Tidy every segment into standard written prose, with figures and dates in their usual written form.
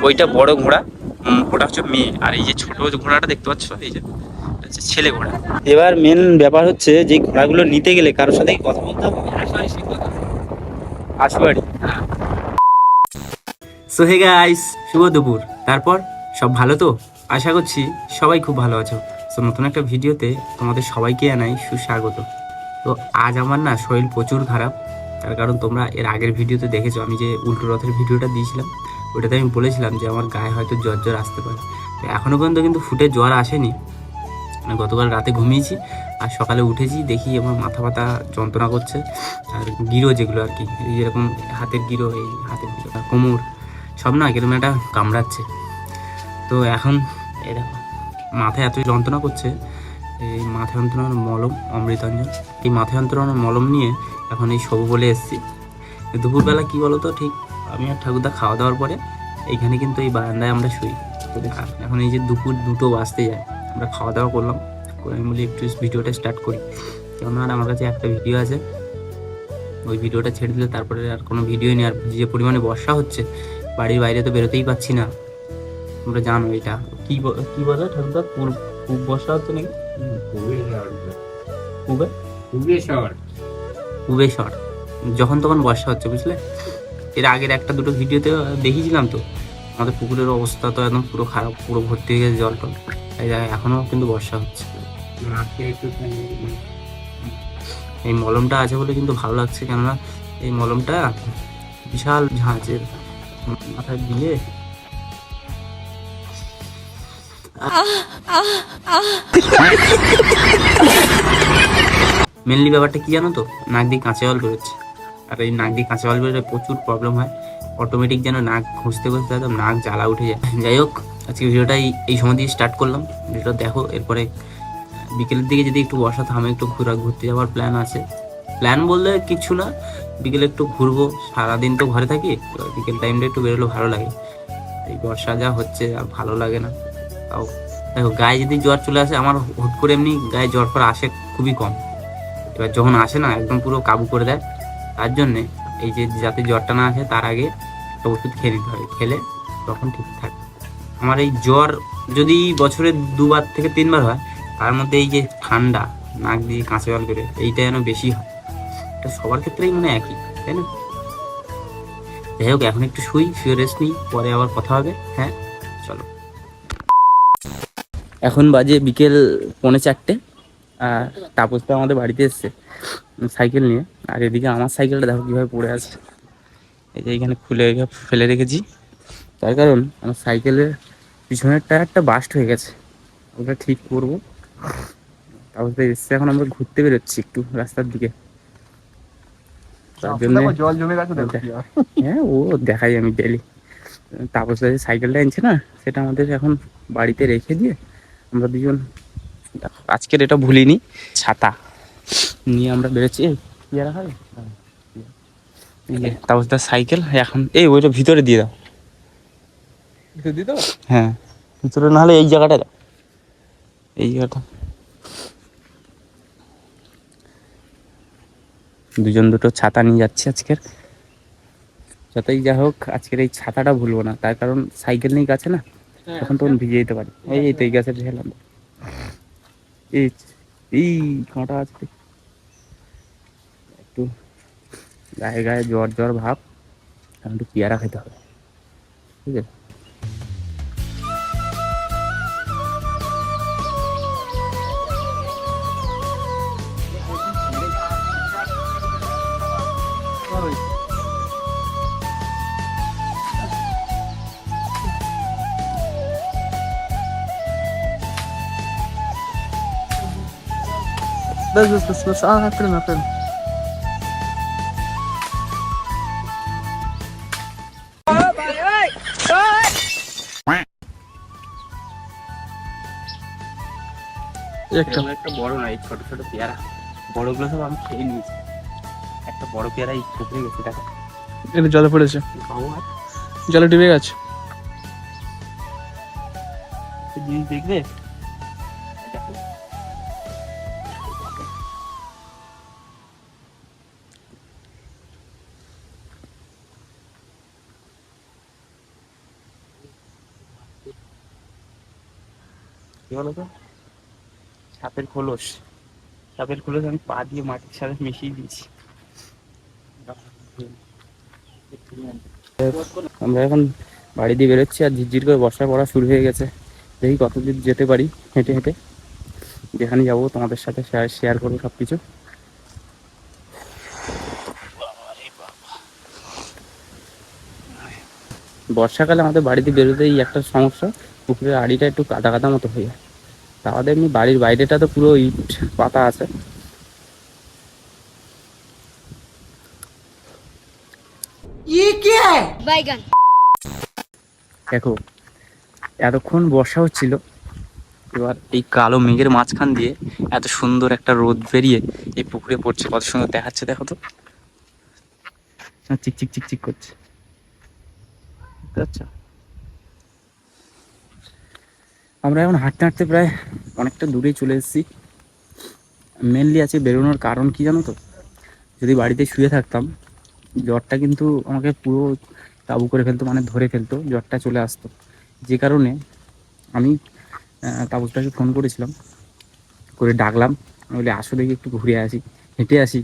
ওইটা বড় ঘোড়া, ওটা হচ্ছে মেয়ে, আর এই যে ছোট ঘোড়াটা দেখতে পাচ্ছ এই যে হচ্ছে ছেলে ঘোড়া। এবার মেন ব্যাপার হচ্ছে যে ঘোড়াগুলো নিতে গেলে কারোর সাথে কথা বলতে হবে। আশুয়ারি। সো হে গাইস, শুভ দুপুর। তারপর সব ভালো তো? আশা করছি সবাই খুব ভালো আছো। সো নতুন একটা ভিডিওতে তোমাদের সবাইকে জানাই সুস্বাগত। তো আজ আমার না শরীর প্রচুর খারাপ, তার কারণ তোমরা এর আগের ভিডিওতে দেখেছো আমি যে উল্টো রথের ভিডিওটা দিয়েছিলাম, ওটাতে আমি বলেছিলাম যে আমার গায়ে হয়তো জ্বর জ্বর আসতে পারে। তো এখনও পর্যন্ত কিন্তু ফুটে জ্বর আসেনি। মানে গতকাল রাতে ঘুমিয়েছি আর সকালে উঠেছি দেখি আমার মাথা ব্যথা যন্ত্রণা করছে, আর গিরো যেগুলো আর কি, এই যেরকম হাতের গিরো, এই হাতের গিরো, কোমর সব না কিরকম একটা কামড়াচ্ছে। তো এখন এই দেখো মাথায় এত যন্ত্রণা করছে, এই মাথা যন্ত্রণার মলম অমৃতাঞ্জন, এই মাথা যন্ত্রণার মলম নিয়ে এখন এই শোবো বলে এসেছি। দুপুরবেলা কি বলো তো, ঠিক আমি আর ঠাকুরদা খাওয়া দাওয়ার পরে এইখানে কিন্তু এই বারান্দায় আমরা শুই। এখন এই যে দুপুর 2টো বাজতে যায়, আমরা খাওয়া দাওয়া করলাম, করে আমি বলি একটু ভিডিওটা স্টার্ট করি, কেননা আমার কাছে একটা ভিডিও আছে, ওই ভিডিওটা ছেড়ে দিলে তারপরে আর কোনো ভিডিও নেই। আর যে পরিমাণে বর্ষা হচ্ছে বাড়ির বাইরে তো বেরোতেই পাচ্ছি না, তোমরা জানো এটা কি কি বলে ঠাকুরদা, খুব বর্ষা হচ্ছে নাকি, খুবই শর্ট, যখন তখন বর্ষা হচ্ছে বুঝলে। এর আগের একটা দুটো ভিডিওতে দেখিয়েছিলাম তো আমাদের পুকুরের অবস্থা তো একদম পুরো খারাপ, পুরো ভর্তি হয়ে গেছে জল টল, এই জায়গায় এখনো কিন্তু বর্ষা হচ্ছে। এই মলমটা আছে বলে কিন্তু ভালো লাগছে, কেননা এই মলমটা বিশাল ঝাঁঝের মাথায় দিলে মেনলি ব্যাপারটা কি জানো তো, নাক দিয়ে কাঁচা জল বেরোচ্ছে, আর এই নাক দিয়ে কাঁচা জল বেরোলে প্রচুর প্রবলেম হয়, অটোমেটিক যেন নাক ঘষতে ঘষতে একদম নাক জ্বালা উঠে যায়। যাই হোক, আজকে ভিডিওটা এই সময় দিয়ে স্টার্ট করলাম, ভিডিওটা দেখো। এরপরে বিকেলের দিকে যদি একটু বর্ষা থামে একটু ঘুরতে যাওয়ার প্ল্যান আছে। প্ল্যান বললে কিছু না, বিকেলে একটু ঘুরবো, সারাদিন তো ঘরে থাকি, বিকেল টাইমটা একটু বেরোলে ভালো লাগে। এই বর্ষা যা হচ্ছে আর ভালো লাগে না। তাও দেখো গায়ে যদি জ্বর চলে আসে, আমার হুট করে এমনি গায়ে জ্বর ফর আসে খুবই কম, এবার যখন আসে না একদম পুরো কাবু করে দেয়। তার জন্যে এই যে যাতে জ্বরটা না আসে তার আগে একটা ওষুধ খেয়ে নিতে হয়, খেলে তখন ঠিক থাকে। আমার এই জ্বর যদি বছরে 2বার থেকে 3বার হয়, তার মধ্যে এই যে ঠান্ডা নাক দিয়ে কাঁচা জল বেরোয় এইটা যেন বেশি হয়, এটা সবার ক্ষেত্রেই মানে একই, তাই না? যাই হোক, এখন একটু শুয়ে রেস্ট নিই, পরে আবার কথা হবে। হ্যাঁ চলো। এখন বাজে বিকেল 3:45, আর তাপসটা আমাদের বাড়িতে এসছে সাইকেল নিয়ে, আর এদিকে আমার সাইকেলটা দেখো কীভাবে পড়ে আছে, এই যে এইখানে খুলে ফেলে রেখেছি, তার কারণ আমার সাইকেলের পিছনের টায়ারটা বাস্ট হয়ে গেছে, ওটা ঠিক করবো। তাপসটা এসছে, এখন আমরা ঘুরতে বেরোচ্ছি একটু রাস্তার দিকে, তার জন্য জল জমে গেছে। হ্যাঁ ও দেখাই আমি ডেলি। তাপসদা যে সাইকেলটা এনেছে না, সেটা আমাদের এখন বাড়িতে রেখে দিয়ে আমরা দুজন আজকের এটা ভুলিনি, ছাতা নিয়ে আমরা বেরোচ্ছি। এই রাখা তাপসদার সাইকেল এখন, এই ওইটা ভিতরে দিয়ে দাও, হ্যাঁ ভিতরে, নাহলে এই জায়গাটা দাও, এই জায়গাটা। দুজন দুটো ছাতা নিয়ে যাচ্ছে আজকের, যতই যা হোক আজকের এই ছাতাটা ভুলবো না, তার কারণ সাইকেল নিয়ে গেছে না, তখন তখন ভিজে যেতে পারে। এই তো এই গাছে ঢেলাম, এই এই কাঁটা আছে একটু, গায়ে গায়ে জ্বর জ্বর ভাব, একটু পেয়ারা খেতে হবে, ঠিক আছে? بس فيلم فيلم একটা বড় না, এই ছোট ছোট পেয়ারা, বড়গুলো সব আমি খেয়ে নিয়েছি, একটা বড় পেয়ারা এই পুকুরে গেছে, দেখো এটা জলে পড়েছে, জলে ডুবে গেছে। জিনিস দেখবে, কি বলতো, সাপের খোলস। সাপের খোলস আমি পা দিয়ে মাটির সাথে মিশিয়ে দিয়েছি। আমরা এখন বাড়ি দিয়ে বেরোচ্ছি, আর ঝিরঝির করে বর্ষা পড়া শুরু হয়ে গেছে। দেখি কতদূর যেতে পারি হেঁটে হেঁটে। যেখানে যাবো তোমাদের সাথে শেয়ার করবো সব কিছু। বর্ষাকালে আমাদের বাড়িতে বেরোতেই একটা সমস্যা, পুকুরের আড়িটা একটু কাদা কাদা মতো হয়ে যায়। তাহলে এমনি বাড়ির বাইরেটা তো পুরো ইট পাতা আছে। দেখো এতক্ষণ বর্ষা হচ্ছিল, এবার এই কালো মেঘের মাঝখান দিয়ে এত সুন্দর একটা রোদ বেরিয়ে এই পুকুরে পড়ছে, কত সুন্দর দেখাচ্ছে দেখো তো, চিকচিক চিকচিক করছে, বুঝতে পারছো? আমরা এখন হাঁটতে হাঁটতে প্রায় অনেকটা দূরেই চলে এসেছি। মেনলি আছে বেরোনোর কারণ কি জানো তো, যদি বাড়িতে শুয়ে থাকতাম জ্বরটা কিন্তু আমাকে পুরো কাবু করে ফেলতো, মানে ধরে ফেলতো, জ্বরটা চলে আসতো। যে কারণে আমি তাবুসটাকে ফোন করেছিলাম, করে ডাকলাম, বলে আসো দেখি একটু ঘুরে আসি, হেঁটে আসি,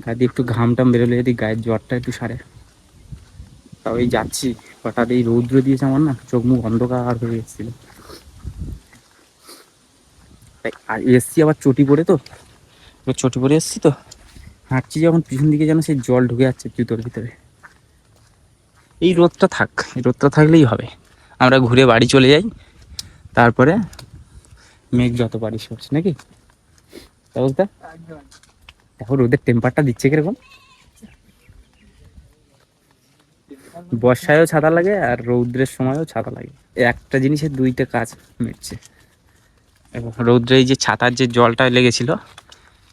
গায়ে দিয়ে একটু ঘাম টাম বেরোলে যদি গায়ের জ্বরটা একটু সারে। তাও এই যাচ্ছি, হঠাৎ এই রৌদ্র দিয়েছে আমার, না চোখ মুখ অন্ধকার হয়ে এসেছিল। তাই আর এসছি আবার চটি পরে, তো চটি পরে এসছি, তো হাঁটছি যখন পিছন দিকে যেন সেই জল ঢুকে যাচ্ছে জুতোর ভিতরে। এই রোদটা থাক, এই রোদটা থাকলেই হবে, আমরা ঘুরে বাড়ি চলে যাই, তারপরে মেঘ যত পারিস করছে নাকি। তা বলতে দেখো রোদের টেম্পারটা দিচ্ছে কিরকম। বর্ষায়ও ছাতা লাগে আর রৌদ্রের সময়ও ছাতা লাগে, একটা জিনিসের দুইটা কাজ মিটছে। এবং রৌদ্রে এই যে ছাতার যে জলটা লেগেছিল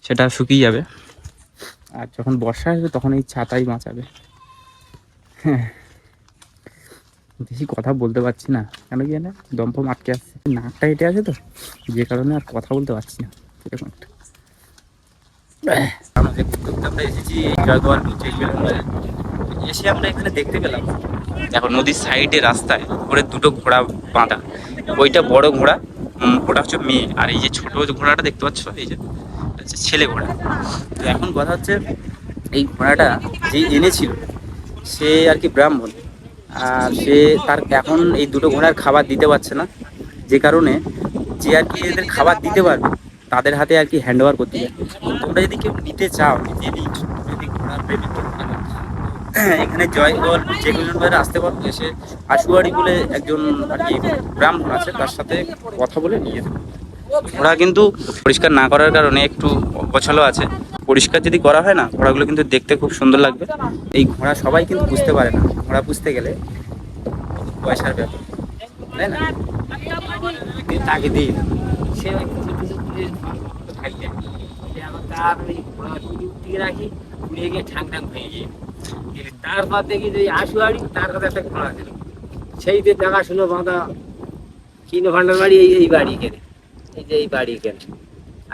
সেটা শুকিয়ে যাবে, আর যখন বর্ষা আসবে তখন এই ছাতাই বাঁচাবে। হ্যাঁ, বেশি কথা বলতে পারছি না, কেন কি জানে দম ফম আটকে আসছে, নাকটা হেঁটে আছে তো, যে কারণে আর কথা বলতে পারছি না এরকম একটা। আমরা এসেছি জয়গোয়াল এসে আমরা এখানে দেখতে পেলাম, দেখো নদীর সাইডে রাস্তায় উপরে দুটো ঘোড়া বাঁধা, ওইটা বড় ঘোড়া, ওটা হচ্ছে মেয়ে, আর এই যে ছোট ঘোড়াটা দেখতে পাচ্ছ এই যে হচ্ছে ছেলে ঘোড়া। তো এখন কথা হচ্ছে এই ঘোড়াটা যে এনেছিল সে আর কি ব্রাহ্মণ, আর সে তার এখন এই দুটো ঘোড়ার খাবার দিতে পারছে না, যে কারণে যে আর কি এদের খাবার দিতে পারবে তাদের হাতে আর কি হ্যান্ড ওভার করতে যাবে। তোমরা যদি কেউ নিতে চাও, যদি ঘোড়ার প্রেমিক কেউ থাকো, এখানে জয়গড় যে কিলোমিটার আসতে পারো, এসে আশুয়ারি বলে একজন আর কি ব্রাহ্মণ আছে, তার সাথে কথা বলে নিয়ে যাবে। ঘোড়া কিন্তু পরিষ্কার না করার কারণে একটু অগোছালো আছে, পরিষ্কার যদি করা হয় না ঘোড়াগুলো কিন্তু দেখতে খুব সুন্দর লাগবে। এই ঘোড়া সবাই কিন্তু বুঝতে পারে না, ঘোড়া বুঝতে গেলে পয়সার ব্যাপার, তাই না? তাকে দিই সে তার ওই ঘোড়া দিয়ে রাখি, উড়ে গিয়ে ঠাং ঠাং ভেঙে গিয়ে তারপর দেখি যে আশুয়ারি তার কাছে একটা ঘোড়া ছিল, সেই যে দেখাশুনো বাঁধা কিনো ভান্ডার বাড়ি, এই বাড়ি কেনে, এই যে এই বাড়ি কেনে,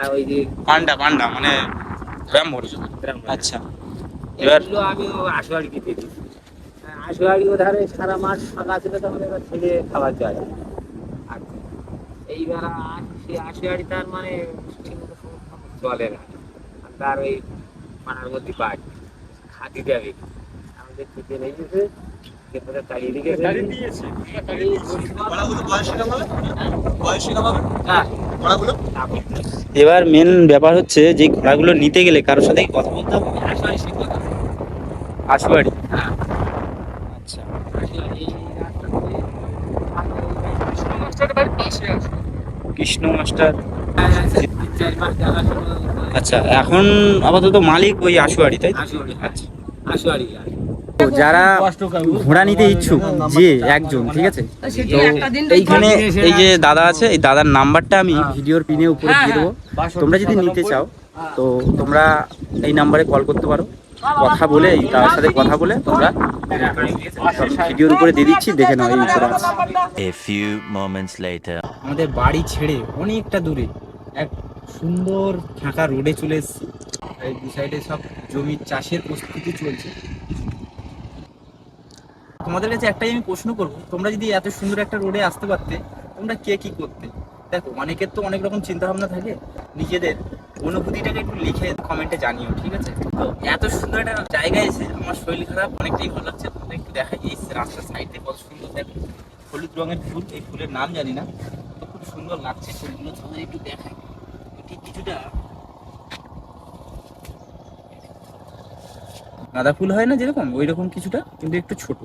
আর ওই যে পান্ডা পান্ডা মানে ব্রাহ্মণ। আচ্ছা, এবার আমি আশুয়ারি দিতে দিই, আশুয়ারি ধারে সারা মাস ফাঁকা ছিল, তখন এবার ছেলে খাবার যায়। আর এইবার সেই আশুয়ারি তার মানে চলে না, তার ওই পানার মধ্যে বাড়ি হাতি দেবে, আমাদের থেকে নিয়ে গেছে, এবার মেন ব্যাপার হচ্ছে যে ঘোড়াগুলো নিতে গেলে কারোর সাথে কথা বলতে হবে। আশুয়ারি, হ্যাঁ আচ্ছা, কৃষ্ণ মাস্টার। আচ্ছা, এখন আপাতত মালিক ওই আশুয়ারি, তাই? আচ্ছা, আশুয়ারি। যারা ঘোড়া নিতে ইচ্ছুক যে একজন, ঠিক আছে, তো এইখানে এই যে দাদা আছে, এই দাদার নাম্বারটা আমি ভিডিওর পিনে উপরে দিয়ে দেবো। তোমরা যদি নিতে চাও তো তোমরা এই নাম্বারে কল করতে পারো, কথা বলে তার সাথে কথা বলে তোমরা ভিডিওর উপরে দিয়ে দিচ্ছি, দেখে নাও এই উপরে আছে। A few moments later. আমাদের বাড়ি ছেড়ে অনেকটা দূরে এক সুন্দর ফাঁকা রোডে চলে এসেছি। এই দু সাইডে সব জমির চাষের প্রস্তুতি চলছে। তোমাদের কাছে একটাই আমি প্রশ্ন করবো, তোমরা যদি এত সুন্দর একটা রোডে আসতে পারতে তোমরা কে কি করতে? দেখো অনেকের তো অনেক রকম চিন্তা ভাবনা থাকে, নিজেদের অনুভূতিটাকে একটু লিখে কমেন্টে জানিও, ঠিক আছে? তো এত সুন্দর একটা জায়গায় এসে আমার শরীর খারাপ অনেকটাই ভালো লাগছে। তোমাদের একটু দেখাই, এই রাস্তার সাইডে কত সুন্দর দেখো, হলুদ রঙের ফুল, এই ফুলের নাম জানি না, তো খুব সুন্দর লাগছে ফুলগুলো। তোমাদের একটু দেখাই, ঠিক কিছুটা গাঁদা ফুল হয় না যেরকম, ওই রকম কিছুটা, কিন্তু একটু ছোট,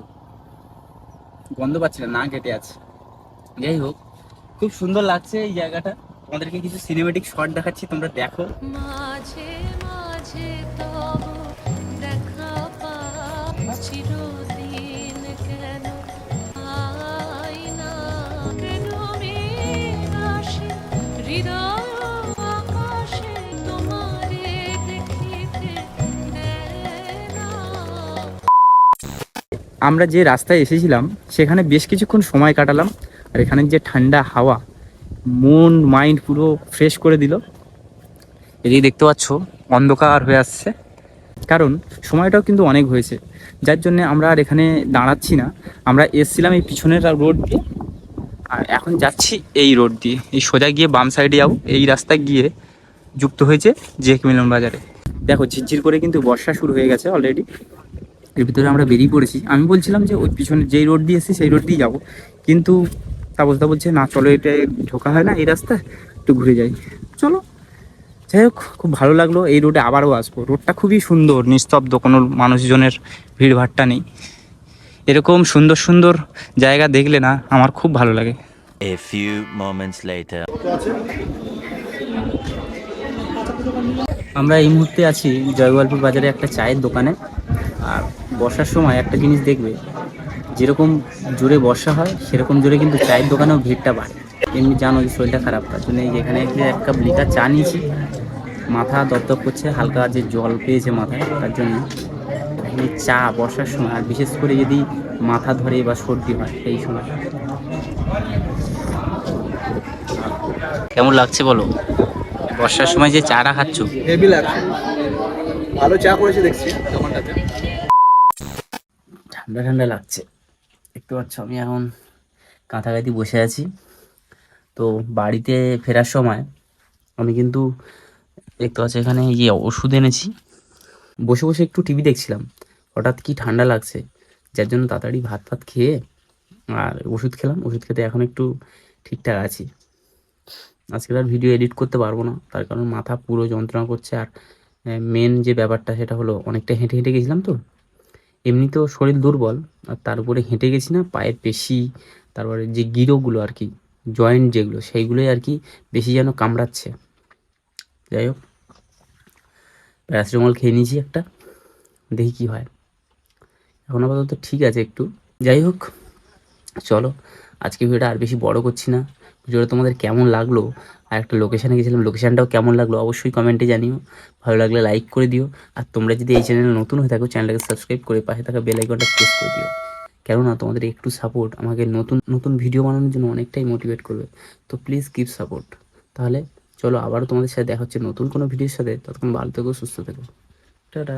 গন্ধ পাচ্ছি না, না কেটে আছে। যাই হোক, খুব সুন্দর লাগছে এই জায়গাটা। তোমাদেরকে কিছু সিনেমেটিক শট দেখাচ্ছি, তোমরা দেখো। মাঝে মাঝে তব দেখা পাই চিরদিন কেন আই না কেন আসে হৃদয় আকাশে তোমারে দেখিতে দেয় না। আমরা যে রাস্তায় এসেছিলাম সেখানে বেশ কিছুক্ষণ সময় কাটালাম, আর এখানের যে ঠান্ডা হাওয়া মন মাইন্ড পুরো ফ্রেশ করে দিল। এদিকে দেখতে পাচ্ছ অন্ধকার হয়ে আসছে, কারণ সময়টাও কিন্তু অনেক হয়েছে, যার জন্য আমরা আর এখানে দাঁড়াচ্ছি না। আমরা এসছিলাম এই পিছনের রোড দিয়ে, আর এখন যাচ্ছি এই রোড দিয়ে, এই সোজা গিয়ে বাম সাইডে যাবো, এই রাস্তা গিয়ে যুক্ত হয়েছে জেক মিলন বাজারে। দেখো ঝিরঝির করে কিন্তু বর্ষা শুরু হয়ে গেছে অলরেডি, এর ভিতরে আমরা বেরিয়ে পড়েছি। আমি বলছিলাম যে ওই পিছনে যেই রোড দিয়ে এসেছি সেই রোড দিয়ে যাবো, কিন্তু তাবস্তা বলছে না চলো, এটা ঢোকা হয় না এই রাস্তায়, একটু ঘুরে যাই। চলো, যাই হোক, খুব ভালো লাগলো। এই রোডে আবারও আসবো, রোডটা খুবই সুন্দর, নিস্তব্ধ, কোনো মানুষজনের ভিড়ভাট্টা নেই। এরকম সুন্দর সুন্দর জায়গা দেখলে না আমার খুব ভালো লাগে। A few moments later. আমরা এই মুহূর্তে আছি জয়গোপালপুর বাজারে একটা চায়ের দোকানে। আর বর্ষার সময় একটা জিনিস দেখবে, যেরকম জোরে বর্ষা হয় সেরকম জোরে কিন্তু চায়ের দোকানেও ভিড়টা বাড়ে। এমনি জানো যে শরীরটা খারাপ, তার জন্য এই যেখানে এক কাপ লিকার চা নিয়েছি, মাথা দপদপ করছে, হালকা যে জল পেয়েছে মাথায়, তার জন্য এই চা বর্ষার সময়, আর বিশেষ করে যদি মাথা ধরে বা সর্দি হয় এই সময়। কেমন লাগছে বলো বর্ষার সময় যে চাটা খাচ্ছ? হেভি লাগছে, ভালো চা করেছে দেখছি দোকানটাতে। ঠান্ডা ঠান্ডা লাগছে, দেখতে পাচ্ছ আমি এখন কাঁথাকাতি বসে আছি। তো বাড়িতে ফেরার সময় আমি কিন্তু দেখতে পাচ্ছি এখানে এই যে ওষুধ এনেছি, বসে বসে একটু টিভি দেখছিলাম, হঠাৎ কি ঠান্ডা লাগছে, যার জন্য তাড়াতাড়ি ভাত ফাত খেয়ে আর ওষুধ খেলাম। ওষুধ খেতে এখন একটু ঠিকঠাক আছি। আজকে আর ভিডিও এডিট করতে পারবো না, তার কারণ মাথা পুরো যন্ত্রণা করছে। আর মেন যে ব্যাপারটা সেটা হলো অনেকটা হেঁটে হেঁটে গেছিলাম, তো এমনিতেও শরীর দুর্বল, আর তার উপরে হেঁটে গেছি না, পায়ের পেশি, তারপরে যে গিরোগুলো আর কি, জয়েন্ট যেগুলো, সেইগুলোই আর কি বেশি যেন কামড়াচ্ছে। যাই হোক, প্যারাসিটামল খেয়ে নিয়েছি একটা, দেখি কি হয়। এখন আপাতত ঠিক আছে একটু। যাই হোক, চলো আজকে ভিডিওটা আর বেশি বড় করছি না। ভিডিওটা তোমাদের কেমন লাগলো, আর একটা লোকেশানে গেছিলাম, লোকেশানটাও কেমন লাগলো অবশ্যই কমেন্টে জানিও। ভালো লাগলে লাইক করে দিও, আর তোমরা যদি এই চ্যানেলে নতুন হয়ে থাকো চ্যানেলটাকে সাবস্ক্রাইব করে পাশে থাকা বেল আইকনটা প্রেস করে দিও, কেননা তোমাদের একটু সাপোর্ট আমাকে নতুন নতুন ভিডিও বানানোর জন্য অনেকটাই মোটিভেট করবে। তো প্লিজ গিভ সাপোর্ট। তাহলে চলো আবারও তোমাদের সাথে দেখা হচ্ছে নতুন কোনো ভিডিওর সাথে, ততক্ষণ ভালো থেকো, সুস্থ থেকো, টাটা।